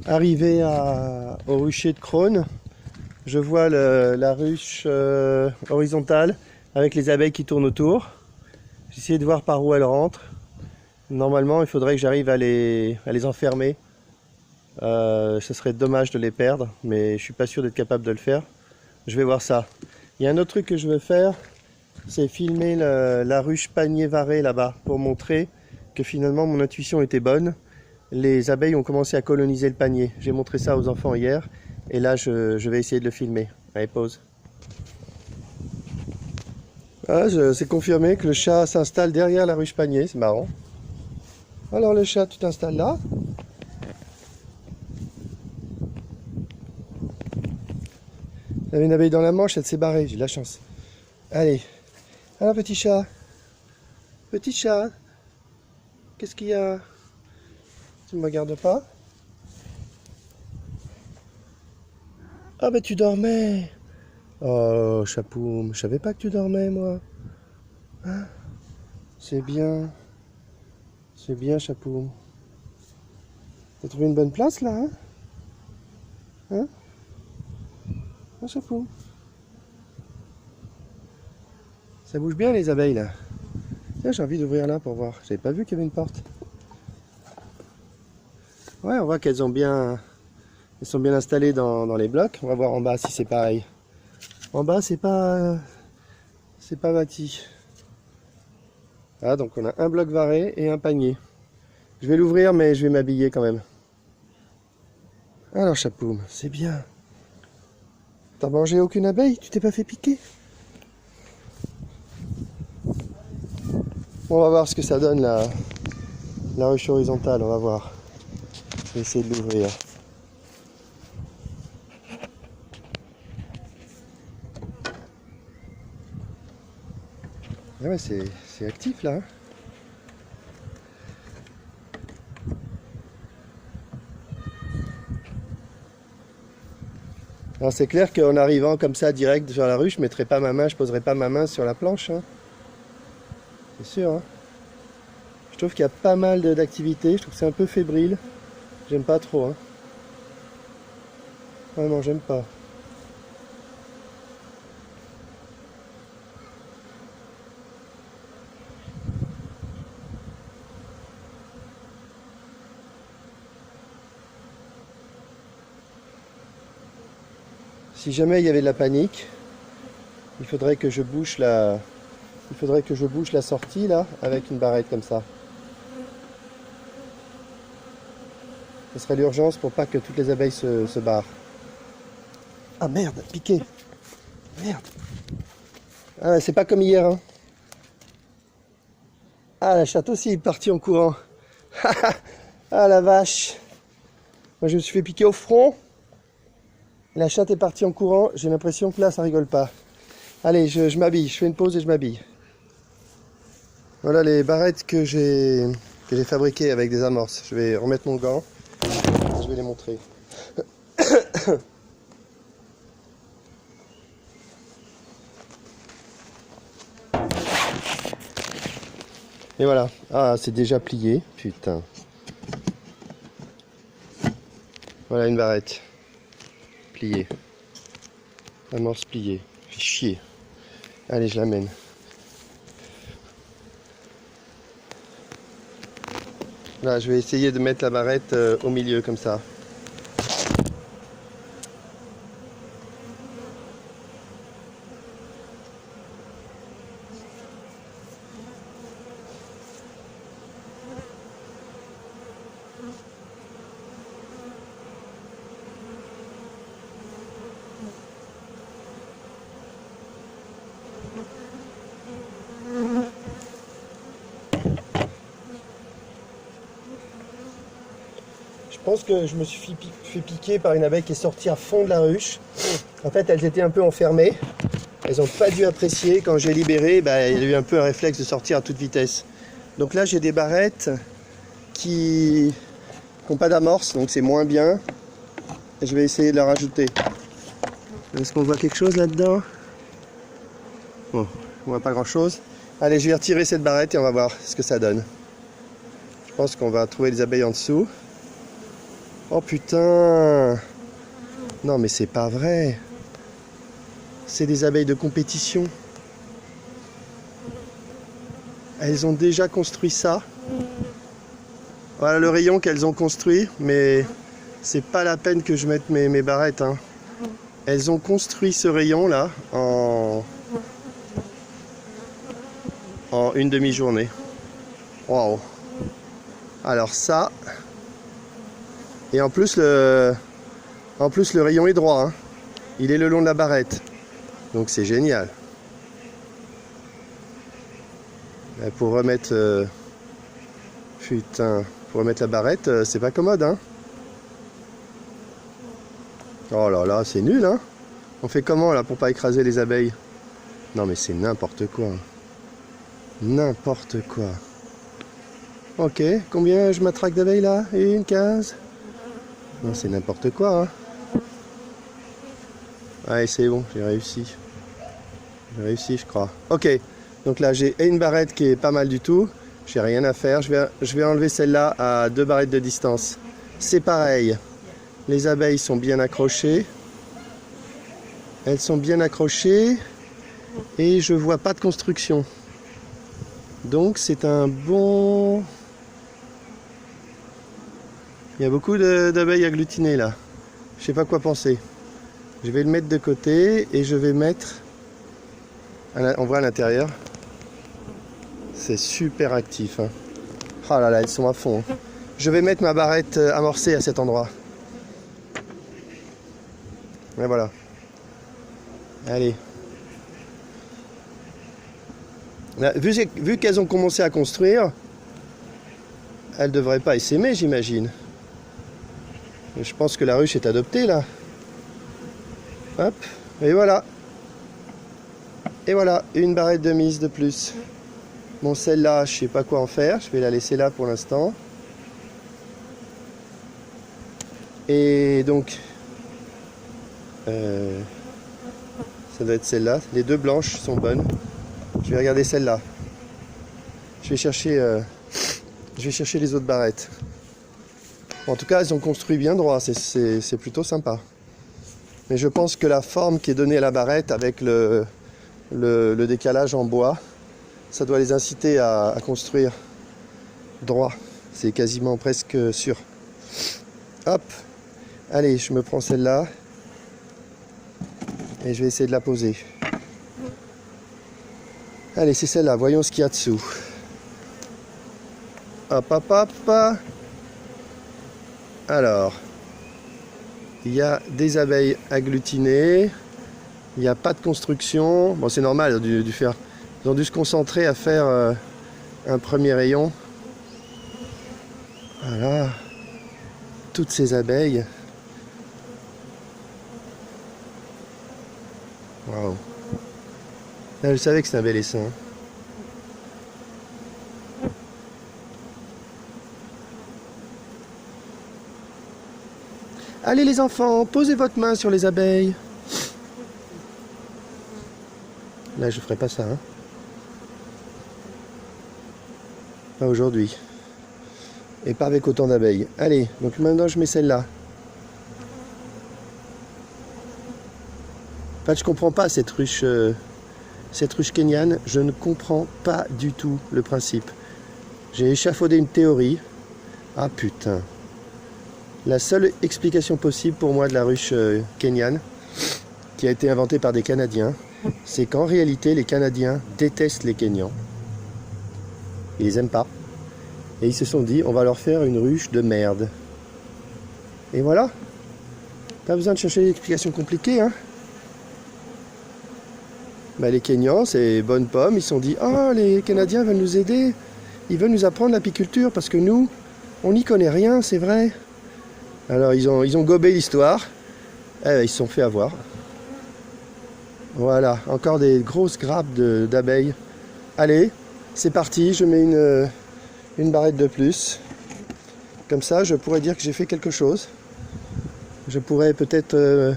Arrivé au rucher de Crosne, je vois la ruche horizontale avec les abeilles qui tournent autour. J'ai essayé de voir par où elles rentrent. Normalement, il faudrait que j'arrive à les enfermer. Ce serait dommage de les perdre, mais je suis pas sûr d'être capable de le faire. Je vais voir ça. Il y a un autre truc que je veux faire, c'est filmer la ruche panier varé là-bas pour montrer que finalement mon intuition était bonne. Les abeilles ont commencé à coloniser le panier. J'ai montré ça aux enfants hier et là je vais essayer de le filmer. Allez, pause. Ah, c'est confirmé que le chat s'installe derrière la ruche panier, c'est marrant. Alors le chat, tu t'installes là. J'avais une abeille dans la manche, elle s'est barrée, j'ai de la chance. Allez, alors petit chat, qu'est-ce qu'il y a? Tu ne me regardes pas? Ah bah tu dormais. Oh Chapoum, je savais pas que tu dormais moi. Hein? C'est bien Chapoum. T'as trouvé une bonne place là, hein? Hein? Ah Chapoum. Ça bouge bien les abeilles là. Tiens, j'ai envie d'ouvrir là pour voir. J'avais pas vu qu'il y avait une porte. Ouais, on voit qu'elles sont bien installées dans les blocs. On va voir en bas si c'est pareil. En bas, c'est pas bâti. Ah, donc on a un bloc varé et un panier. Je vais l'ouvrir, mais je vais m'habiller quand même. Alors, Chapoum, c'est bien. T'as mangé aucune abeille? Tu t'es pas fait piquer? Bon, on va voir ce que ça donne la ruche horizontale, on va voir. Je vais essayer de l'ouvrir. Ah ouais, c'est actif là. Hein. Alors c'est clair qu'en arrivant comme ça direct sur la ruche, je mettrai pas ma main, je poserai pas ma main sur la planche. Hein. C'est sûr. Hein. Je trouve qu'il y a pas mal d'activités, je trouve que c'est un peu fébrile. J'aime pas trop. Hein. Vraiment, j'aime pas. Si jamais il y avait de la panique, il faudrait que je bouche la sortie là avec une barrette comme ça. Ce serait l'urgence pour pas que toutes les abeilles se barrent. Ah merde, piqué. Merde. Ah, c'est pas comme hier. Hein. Ah, la chatte aussi est partie en courant. Ah la vache. Moi je me suis fait piquer au front. La chatte est partie en courant. J'ai l'impression que là ça rigole pas. Allez, je m'habille. Je fais une pause et je m'habille. Voilà les barrettes que j'ai fabriquées avec des amorces. Je vais remettre mon gant. Je vais les montrer. Et voilà. Ah, c'est déjà plié. Putain. Voilà une barrette. Pliée. Amorce pliée. Fait chier. Allez, je l'amène. Là, je vais essayer de mettre la barrette au milieu comme ça. Je pense que je me suis fait piquer par une abeille qui est sortie à fond de la ruche. En fait, elles étaient un peu enfermées. Elles n'ont pas dû apprécier. Quand j'ai libéré, il y a eu un peu un réflexe de sortir à toute vitesse. Donc là, j'ai des barrettes qui n'ont pas d'amorce, donc c'est moins bien. Et je vais essayer de la rajouter. Est-ce qu'on voit quelque chose là-dedans? Bon, on voit pas grand-chose. Allez, je vais retirer cette barrette et on va voir ce que ça donne. Je pense qu'on va trouver les abeilles en dessous. Oh putain! Non mais c'est pas vrai! C'est des abeilles de compétition. Elles ont déjà construit ça. Voilà le rayon qu'elles ont construit, mais c'est pas la peine que je mette mes barrettes, hein. Elles ont construit ce rayon là en une demi-journée. Waouh! Alors ça, et en plus le rayon est droit, hein. Il est le long de la barrette, donc c'est génial. Et pour remettre putain, pour remettre la barrette, c'est pas commode, hein. Oh là là, c'est nul, hein. On fait comment là pour pas écraser les abeilles? Non mais c'est n'importe quoi. N'importe quoi. Ok, combien je m'attraque d'abeilles là? 1, 15. Non, c'est n'importe quoi, hein. Ouais, c'est bon, j'ai réussi. J'ai réussi, je crois. Ok, donc là j'ai une barrette qui est pas mal du tout. J'ai rien à faire. Je vais enlever celle-là à 2 barrettes de distance. C'est pareil. Les abeilles sont bien accrochées. Elles sont bien accrochées. Et je vois pas de construction. Donc c'est un bon... Il y a beaucoup d'abeilles agglutinées là. Je sais pas quoi penser. Je vais le mettre de côté et je vais mettre... On voit à l'intérieur. C'est super actif, hein. Oh là là, elles sont à fond, hein. Je vais mettre ma barrette amorcée à cet endroit. Et voilà. Allez. Là, vu qu'elles ont commencé à construire, elles ne devraient pas essaimer, j'imagine. Je pense que la ruche est adoptée là. Hop, et voilà. Et voilà, une barrette de mise de plus. Bon, celle-là, je sais pas quoi en faire. Je vais la laisser là pour l'instant. Et donc, ça doit être celle-là. Les 2 blanches sont bonnes. Je vais regarder celle-là. Je vais chercher les autres barrettes. En tout cas, elles ont construit bien droit. C'est plutôt sympa. Mais je pense que la forme qui est donnée à la barrette avec le décalage en bois, ça doit les inciter à construire droit. C'est quasiment presque sûr. Hop. Allez, je me prends celle-là. Et je vais essayer de la poser. Allez, c'est celle-là. Voyons ce qu'il y a dessous. Hop, hop, hop. Alors, il y a des abeilles agglutinées. Il n'y a pas de construction. Bon, c'est normal, ils ont dû se concentrer à faire un premier rayon. Voilà. Toutes ces abeilles. Waouh. Là, je savais que c'était un bel essaim. Allez les enfants, posez votre main sur les abeilles. Là, je ferai pas ça, hein. Pas aujourd'hui. Et pas avec autant d'abeilles. Allez, donc maintenant je mets celle-là. En fait, je comprends pas cette ruche kenyane. Je ne comprends pas du tout le principe. J'ai échafaudé une théorie. Ah putain. La seule explication possible pour moi de la ruche kenyane, qui a été inventée par des Canadiens, c'est qu'en réalité, les Canadiens détestent les Kenyans. Ils les aiment pas. Et ils se sont dit, on va leur faire une ruche de merde. Et voilà. Pas besoin de chercher des explications compliquées, hein. Bah, les Kenyans, c'est bonne pomme, ils se sont dit, oh, les Canadiens veulent nous aider. Ils veulent nous apprendre l'apiculture parce que nous, on n'y connaît rien, c'est vrai. Alors ils ont gobé l'histoire. Ils se sont fait avoir. Voilà, encore des grosses grappes d'abeilles. Allez, c'est parti, je mets une barrette de plus. Comme ça, je pourrais dire que j'ai fait quelque chose. Je pourrais peut-être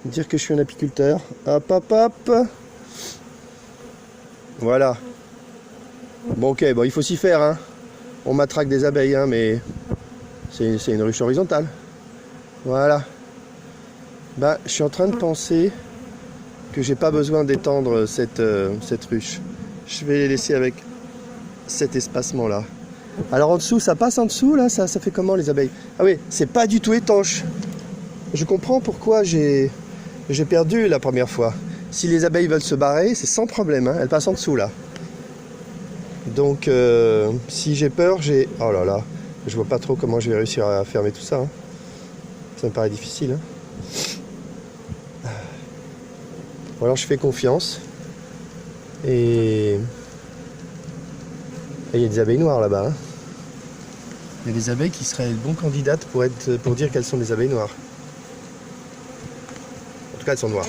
dire que je suis un apiculteur. Hop, hop, hop. Voilà. Bon, ok, bon, il faut s'y faire, hein. On matraque des abeilles, hein, mais c'est une ruche horizontale. Voilà. Bah, je suis en train de penser que j'ai pas besoin d'étendre cette ruche. Je vais les laisser avec cet espacement là. Alors en dessous, ça passe en dessous là, ça fait comment les abeilles? Ah oui, c'est pas du tout étanche. Je comprends pourquoi j'ai perdu la première fois. Si les abeilles veulent se barrer, c'est sans problème, hein, elles passent en dessous là. Donc si j'ai peur, j'ai... Oh là là, je vois pas trop comment je vais réussir à fermer tout ça. Hein. Ça me paraît difficile. Hein. Bon, alors je fais confiance. Et il y a des abeilles noires là-bas. Hein. Il y a des abeilles qui seraient de bonnes candidates pour dire qu'elles sont des abeilles noires. En tout cas, elles sont noires.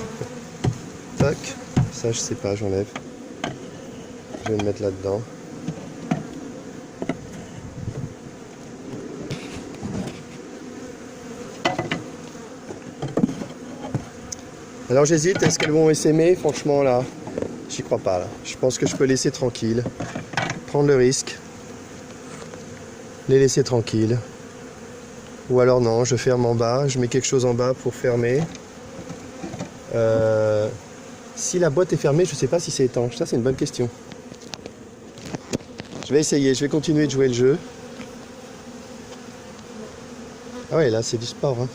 Tac. Ça, je sais pas, j'enlève. Je vais me mettre là-dedans. Alors j'hésite, est-ce qu'elles vont s'aimer? Franchement là, j'y crois pas là. Je pense que je peux laisser tranquille, prendre le risque, les laisser tranquilles. Ou alors non, je ferme en bas, je mets quelque chose en bas pour fermer. Si la boîte est fermée, je sais pas si c'est étanche, ça c'est une bonne question. Je vais essayer, je vais continuer de jouer le jeu. Ah ouais, là c'est du sport. Hein.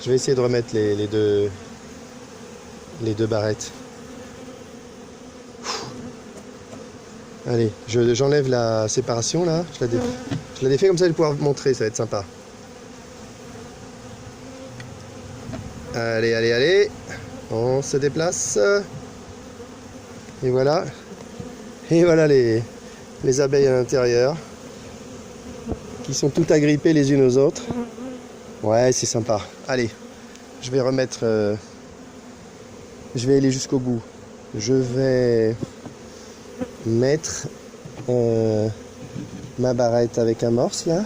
Je vais essayer de remettre les deux barrettes. Allez, j'enlève la séparation là, je la défais comme ça, je vais pouvoir vous montrer, ça va être sympa. Allez, allez, allez, on se déplace. Et voilà. Et voilà les abeilles à l'intérieur, qui sont toutes agrippées les unes aux autres. Ouais, c'est sympa. Allez, je vais remettre... je vais aller jusqu'au bout. Je vais mettre ma barrette avec amorce là.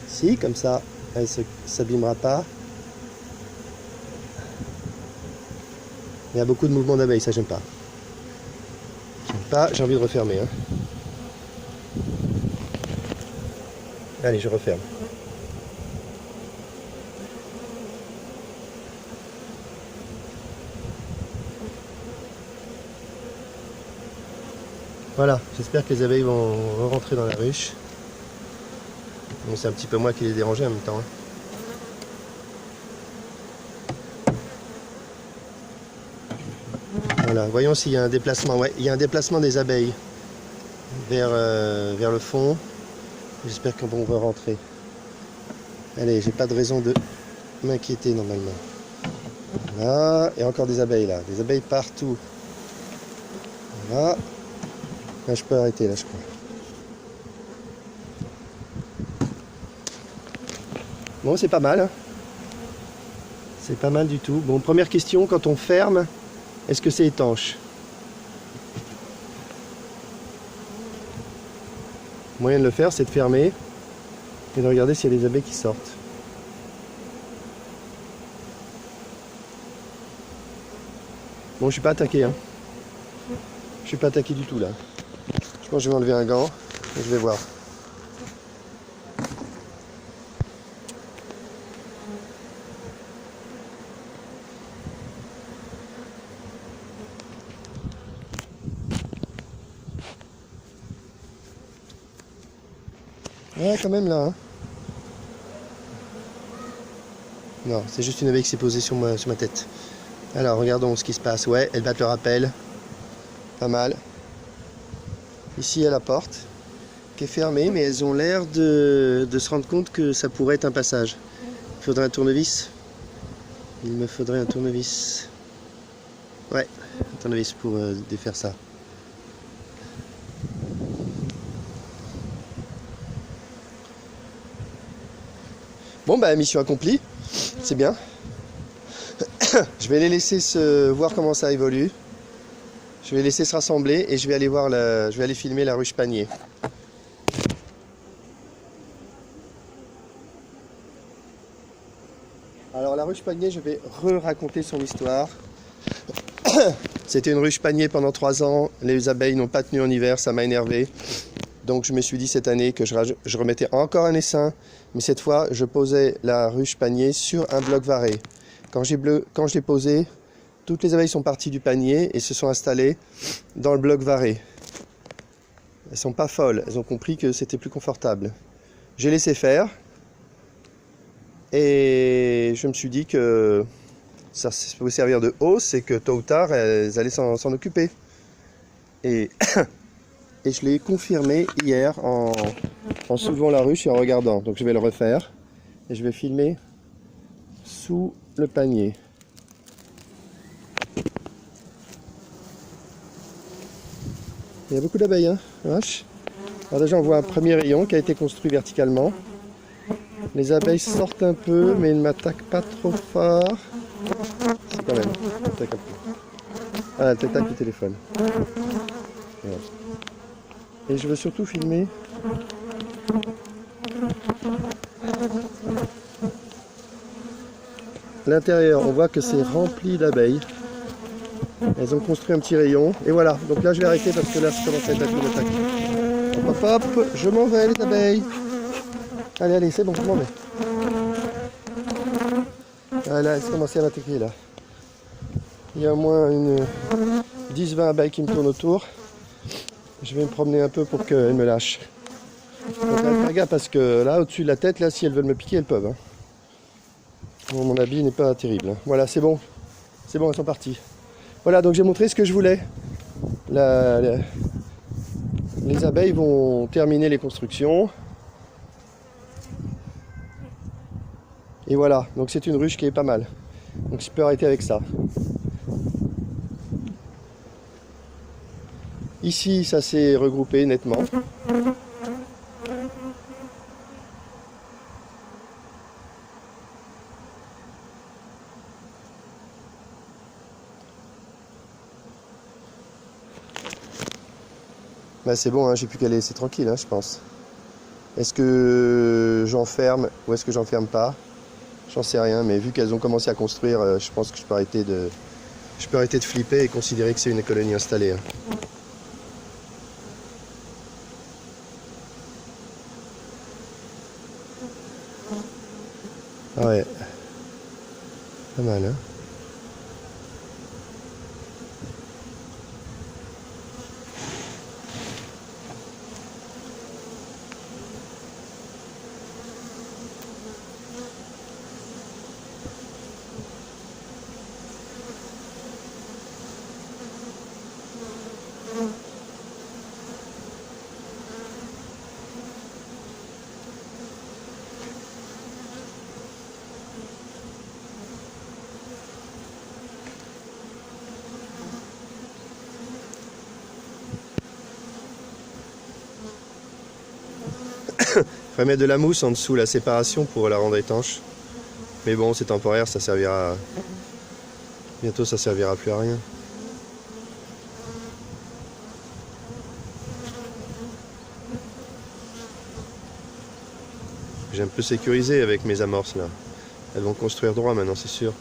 Si, comme ça, elle ne s'abîmera pas. Il y a beaucoup de mouvements d'abeilles, ça j'aime pas. J'aime pas, j'ai envie de refermer. Hein. Allez, je referme. Voilà, j'espère que les abeilles vont rentrer dans la ruche. Bon, c'est un petit peu moi qui les dérangeais en même temps. Hein. Voilà, voyons s'il y a un déplacement. Ouais, il y a un déplacement des abeilles vers le fond. J'espère qu'on va rentrer. Allez, j'ai pas de raison de m'inquiéter normalement. Voilà, et encore des abeilles là, des abeilles partout. Voilà. Là, je peux arrêter là, je crois. Bon, c'est pas mal. Hein. C'est pas mal du tout. Bon, première question, quand on ferme, est-ce que c'est étanche? Le moyen de le faire, c'est de fermer et de regarder s'il y a des abeilles qui sortent. Bon, je suis pas attaqué. Hein. Je suis pas attaqué du tout là. Je pense que je vais enlever un gant et je vais voir. Ouais, quand même là. Hein. Non, c'est juste une abeille qui s'est posée sur ma tête. Alors, regardons ce qui se passe. Ouais, elles battent le rappel. Pas mal. Ici, il y a la porte qui est fermée, mais elles ont l'air de se rendre compte que ça pourrait être un passage. Il faudrait un tournevis. Il me faudrait un tournevis. Ouais, un tournevis pour défaire ça. Bon, bah, mission accomplie. C'est bien. Je vais les laisser voir comment ça évolue. Je vais laisser se rassembler et je vais aller je vais aller filmer la ruche panier. Alors la ruche panier, je vais raconter son histoire. C'était une ruche panier pendant 3 ans. Les abeilles n'ont pas tenu en hiver, ça m'a énervé. Donc je me suis dit cette année que je remettais encore un essaim, mais cette fois je posais la ruche panier sur un bloc varé. Quand je l'ai posé, toutes les abeilles sont parties du panier et se sont installées dans le bloc varé. Elles sont pas folles, elles ont compris que c'était plus confortable. J'ai laissé faire et je me suis dit que ça pouvait servir de hausse et que tôt ou tard elles allaient s'en occuper. Et je l'ai confirmé hier en soulevant la ruche et en regardant. Donc je vais le refaire et je vais filmer sous le panier. Il y a beaucoup d'abeilles, hein, vache. Alors déjà on voit un premier rayon qui a été construit verticalement. Les abeilles sortent un peu mais ne m'attaquent pas trop fort. C'est quand même, elles m'attaquent un peu. Ah, elles t'attaquent le téléphone. Voilà. Et je veux surtout filmer l'intérieur. On voit que c'est rempli d'abeilles. Elles ont construit un petit rayon. Et voilà, donc là je vais arrêter parce que là ça commence à être une attaque. Hop hop hop, je m'en vais les abeilles. Allez, allez, c'est bon, je m'en vais. Ah là, elles commencent à m'attaquer là. Il y a au moins une 10-20 abeilles qui me tournent autour. Je vais me promener un peu pour qu'elles me lâchent. Donc là, faire gaffe parce que là, au-dessus de la tête, là, si elles veulent me piquer, elles peuvent. Hein. Bon, mon habit n'est pas terrible. Hein. Voilà, c'est bon. C'est bon, elles sont parties. Voilà, donc j'ai montré ce que je voulais. Les abeilles vont terminer les constructions. Et voilà, donc c'est une ruche qui est pas mal. Donc je peux arrêter avec ça. Ici, ça s'est regroupé nettement. Bah c'est bon, hein, j'ai plus qu'à laisser tranquille, hein, je pense. Est-ce que j'enferme ou est-ce que j'enferme pas? J'en sais rien, mais vu qu'elles ont commencé à construire, je pense que je peux arrêter de flipper et considérer que c'est une colonie installée. Hein. Ah ouais, pas mal, hein. Il faudrait mettre de la mousse en dessous, la séparation pour la rendre étanche. Mais bon, c'est temporaire, ça servira. Bientôt, ça servira plus à rien. J'ai un peu sécurisé avec mes amorces là. Elles vont construire droit maintenant, c'est sûr.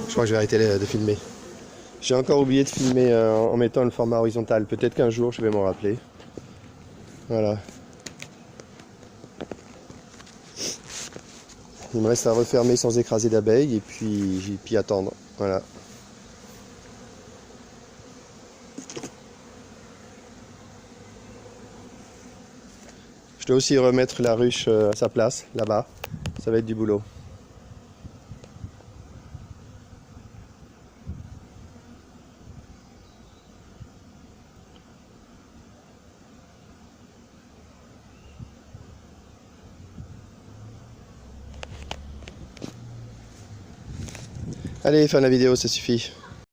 Je crois que je vais arrêter de filmer. J'ai encore oublié de filmer en mettant le format horizontal. Peut-être qu'un jour je vais m'en rappeler. Voilà. Il me reste à refermer sans écraser d'abeilles et puis attendre. Voilà. Je dois aussi remettre la ruche à sa place, là-bas. Ça va être du boulot. Allez, fin de la vidéo, ça suffit.